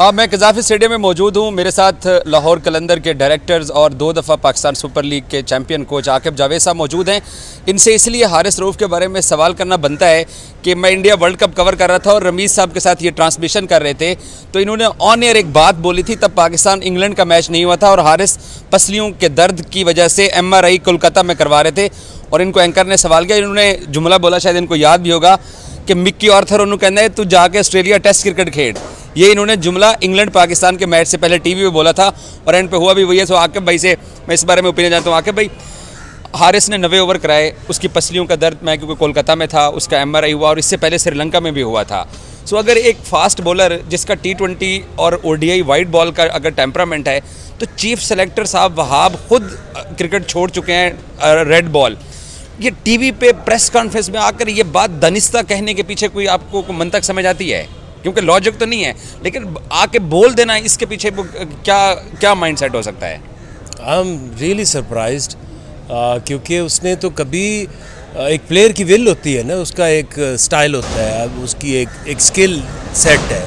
मैं कज़ाफ़ी स्टेडियम में मौजूद हूँ। मेरे साथ लाहौर कलंदर के डायरेक्टर्स और 2 दफ़ा पाकिस्तान सुपर लीग के चैम्पियन कोच आकिब जावेद साहब मौजूद हैं। इनसे इसलिए हारिस रऊफ़ के बारे में सवाल करना बनता है कि मैं इंडिया वर्ल्ड कप कवर कर रहा था और रमीज़ साहब के साथ ये ट्रांसमिशन कर रहे थे, तो इन्होंने ऑन एयर एक बात बोली थी। तब पाकिस्तान इंग्लैंड का मैच नहीं हुआ था और हारिस पसलियों के दर्द की वजह से MRI कोलकाता में करवा रहे थे और इनको एंकर ने सवाल किया। इन्होंने जुमला बोला, शायद इनको याद भी होगा, कि मिक्की ऑर्थर उन्होंने कहना है तू जाके ऑस्ट्रेलिया टेस्ट क्रिकेट खेल। ये इन्होंने जुमला इंग्लैंड पाकिस्तान के मैच से पहले टीवी पे बोला था और एंड पे हुआ भी वही है। तो आकिब भाई से मैं इस बारे में ओपिनियन जानता हूँ। आकिब भाई, हारिस ने 90 ओवर कराए, उसकी पसलियों का दर्द, मैं क्योंकि कोलकाता में था, उसका MRI हुआ और इससे पहले श्रीलंका में भी हुआ था। सो अगर एक फास्ट बॉलर जिसका T20 और ODI वाइट बॉल का अगर टेम्परामेंट है, तो चीफ सेलेक्टर साहब वहाब खुद क्रिकेट छोड़ चुके हैं रेड बॉल। ये टीवी पे प्रेस कॉन्फ्रेंस में आकर ये बात दानिस्ता कहने के पीछे कोई आपको मंतक समझ आती है? क्योंकि लॉजिक तो नहीं है, लेकिन आके बोल देना, इसके पीछे क्या माइंडसेट हो सकता है? आई एम रियली सरप्राइज्ड, क्योंकि उसने तो कभी एक प्लेयर की विल होती है ना, उसका एक स्टाइल होता है, उसकी एक स्किल सेट है।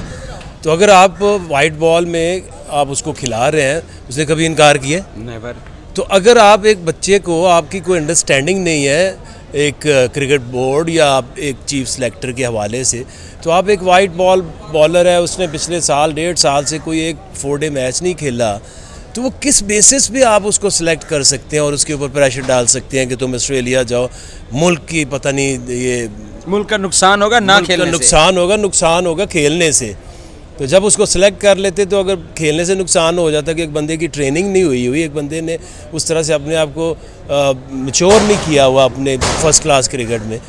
तो अगर आप वाइट बॉल में आप उसको खिला रहे हैं, उसने कभी इनकार किया? नेवर। तो अगर आप एक बच्चे को, आपकी कोई अंडरस्टैंडिंग नहीं है एक क्रिकेट बोर्ड या आप एक चीफ सेलेक्टर के हवाले से, तो आप एक वाइट बॉल बॉलर है, उसने पिछले साल 1.5 साल से कोई एक 4 डे मैच नहीं खेला, तो वो किस बेसिस पे आप उसको सिलेक्ट कर सकते हैं और उसके ऊपर प्रेशर डाल सकते हैं कि तुम ऑस्ट्रेलिया जाओ? मुल्क की पता नहीं, ये मुल्क का नुकसान होगा ना खेलने से, नुकसान होगा खेलने से। तो जब उसको सिलेक्ट कर लेते तो अगर खेलने से नुकसान हो जाता कि एक बंदे की ट्रेनिंग नहीं हुई, एक बंदे ने उस तरह से अपने आप को मैच्योर नहीं किया हुआ अपने फर्स्ट क्लास क्रिकेट में,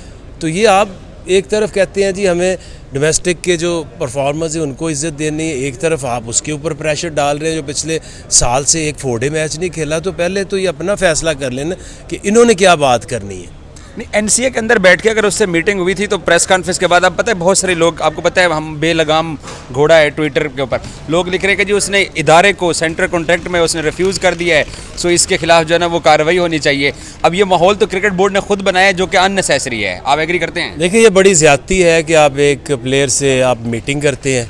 तो ये आप एक तरफ कहते हैं जी हमें डोमेस्टिक के जो परफॉर्मर्स हैं उनको इज़्ज़त देनी है, एक तरफ आप उसके ऊपर प्रेशर डाल रहे हैं जो पिछले साल से एक 4 डे मैच नहीं खेला। तो पहले तो ये अपना फैसला कर लेना कि इन्होंने क्या बात करनी है। नहीं, NCA के अंदर बैठ के अगर उससे मीटिंग हुई थी तो प्रेस कॉन्फ्रेंस के बाद, अब पता है बहुत सारे लोग, आपको पता है हम बेलगाम घोड़ा है ट्विटर के ऊपर, लोग लिख रहे हैं कि जी उसने इदारे को सेंट्रल कॉन्ट्रैक्ट में उसने रिफ्यूज़ कर दिया है, सो इसके खिलाफ जो है ना वो कार्रवाई होनी चाहिए। अब ये माहौल तो क्रिकेट बोर्ड ने खुद बनाया है जो कि अननेसेसरी है। आप एग्री करते हैं? देखिए, ये बड़ी ज़्यादती है कि आप एक प्लेयर से आप मीटिंग करते हैं,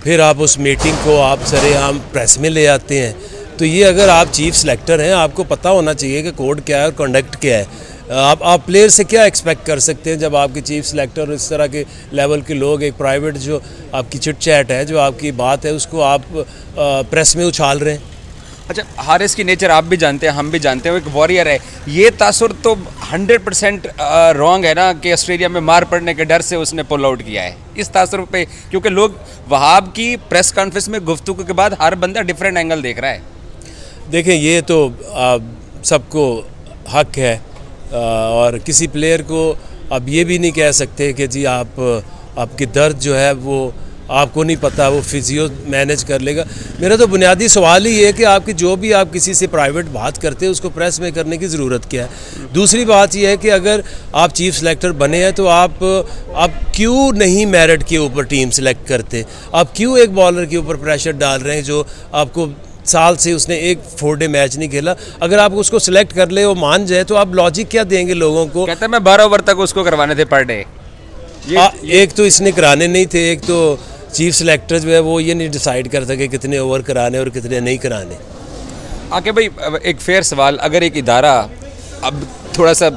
फिर आप उस मीटिंग को आप सरेआम प्रेस में ले आते हैं। तो ये अगर आप चीफ सेलेक्टर हैं, आपको पता होना चाहिए कि कोड क्या है और कंडक्ट क्या है। आप प्लेयर से क्या एक्सपेक्ट कर सकते हैं जब आपके चीफ सेलेक्टर और इस तरह के लेवल के लोग एक प्राइवेट जो आपकी चिट चैट है, जो आपकी बात है, उसको आप प्रेस में उछाल रहे हैं? अच्छा, हारिस की नेचर आप भी जानते हैं, हम भी जानते हैं, वो एक वॉरियर है। ये तासुर तो 100% रॉन्ग है ना कि ऑस्ट्रेलिया में मार पड़ने के डर से उसने पुल आउट किया है। इस तासुर पे, क्योंकि लोग वहाब की प्रेस कॉन्फ्रेंस में गुफ्तगू के बाद हर बंदा डिफरेंट एंगल देख रहा है। देखें, ये तो सबको हक है और किसी प्लेयर को अब ये भी नहीं कह सकते कि जी आपकी दर्द जो है वो आपको नहीं पता, वो फिजियो मैनेज कर लेगा। मेरा तो बुनियादी सवाल ही है कि आपकी जो भी आप किसी से प्राइवेट बात करते हैं उसको प्रेस में करने की ज़रूरत क्या है? दूसरी बात यह है कि अगर आप चीफ सेलेक्टर बने हैं तो आप क्यों नहीं मेरिट के ऊपर टीम सेलेक्ट करते? आप क्यों एक बॉलर के ऊपर प्रेशर डाल रहे हैं जो आपको साल से उसने एक 4 डे मैच नहीं खेला? अगर आप उसको सिलेक्ट कर ले, वो मान जाए, तो आप लॉजिक क्या देंगे लोगों को? कहता है मैं 12 ओवर तक उसको करवाने थे पर डे। एक तो इसने कराने नहीं थे, एक तो चीफ सेलेक्टर जो है वो ये नहीं डिसाइड कर सके कितने ओवर कराने और कितने नहीं कराने। आके भाई, एक फेयर सवाल, अगर एक इदारा, अब थोड़ा सा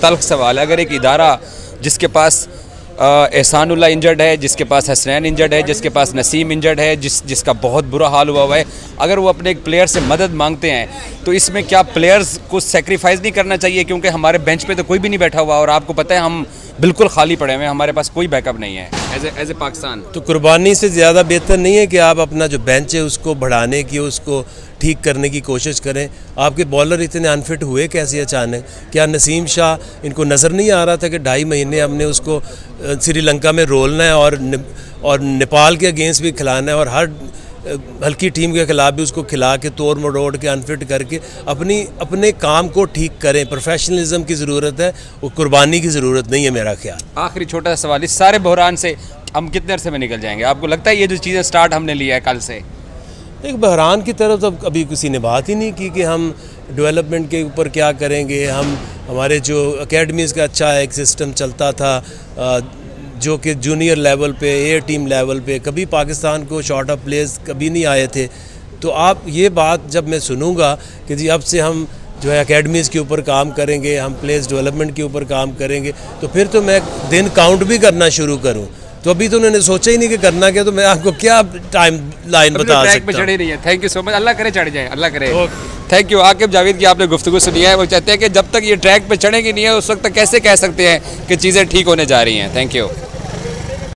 तल्ख सवाल है, अगर एक इदारा जिसके पास एहसानुल्लाह इंजर्ड है, जिसके पास हसनैन इंजर्ड है, जिसके पास नसीम इंजर्ड है, जिसका बहुत बुरा हाल हुआ है, अगर वो अपने एक प्लेयर से मदद मांगते हैं तो इसमें क्या प्लेयर्स को सेक्रीफाइस नहीं करना चाहिए? क्योंकि हमारे बेंच पे तो कोई भी नहीं बैठा हुआ और आपको पता है हम बिल्कुल खाली पड़े हुए हैं, हमारे पास कोई बैकअप नहीं है एज ए पाकिस्तान। तो कुर्बानी से ज़्यादा बेहतर नहीं है कि आप अपना जो बेंच है उसको बढ़ाने की, उसको ठीक करने की कोशिश करें? आपके बॉलर इतने अनफिट हुए कैसे अचानक? क्या नसीम शाह इनको नज़र नहीं आ रहा था कि 2.5 महीने हमने उसको श्रीलंका में रोलना है और नेपाल के अगेंस्ट भी खिलाना है और हर हल्की टीम के खिलाफ भी उसको खिला के तोड़ मरोड़ के अनफिट करके अपने काम को ठीक करें? प्रोफेशनलिज्म की ज़रूरत है, वो कुर्बानी की ज़रूरत नहीं है मेरा ख्याल। आखिरी छोटा सा सवाल, इस सारे बहरान से हम कितने अरसे में निकल जाएंगे? आपको लगता है ये जो चीज़ें स्टार्ट हमने लिया है कल से, एक बहरान की तरफ तो अभी किसी ने बात ही नहीं की कि हम डेवलपमेंट के ऊपर क्या करेंगे? हमारे जो अकेडमीज़ का अच्छा एक सिस्टम चलता था, जो कि जूनियर लेवल पे, ए टीम लेवल पे, कभी पाकिस्तान को शॉर्ट ऑफ प्लेस कभी नहीं आए थे। तो आप ये बात जब मैं सुनूंगा कि जी अब से हम जो है एकेडमीज़ के ऊपर काम करेंगे, हम प्लेयर्स डेवलपमेंट के ऊपर काम करेंगे, तो फिर तो मैं दिन काउंट भी करना शुरू करूं। तो अभी तो उन्होंने सोचा ही नहीं कि करना क्या, तो मैं आपको क्या टाइम लाइन बता सकता हूं। चढ़े नहीं है। थैंक यू सो मच, अल्लाह करे चढ़ जाए, अल्लाह करे। Thank you. आकिब जावेद की आपने गुफ्तगू सुनी है। वो कहते हैं कि जब तक ये ट्रैक पे चढ़ेंगे नहीं है उस वक्त तक कैसे कह सकते हैं कि चीज़ें ठीक होने जा रही हैं। Thank you.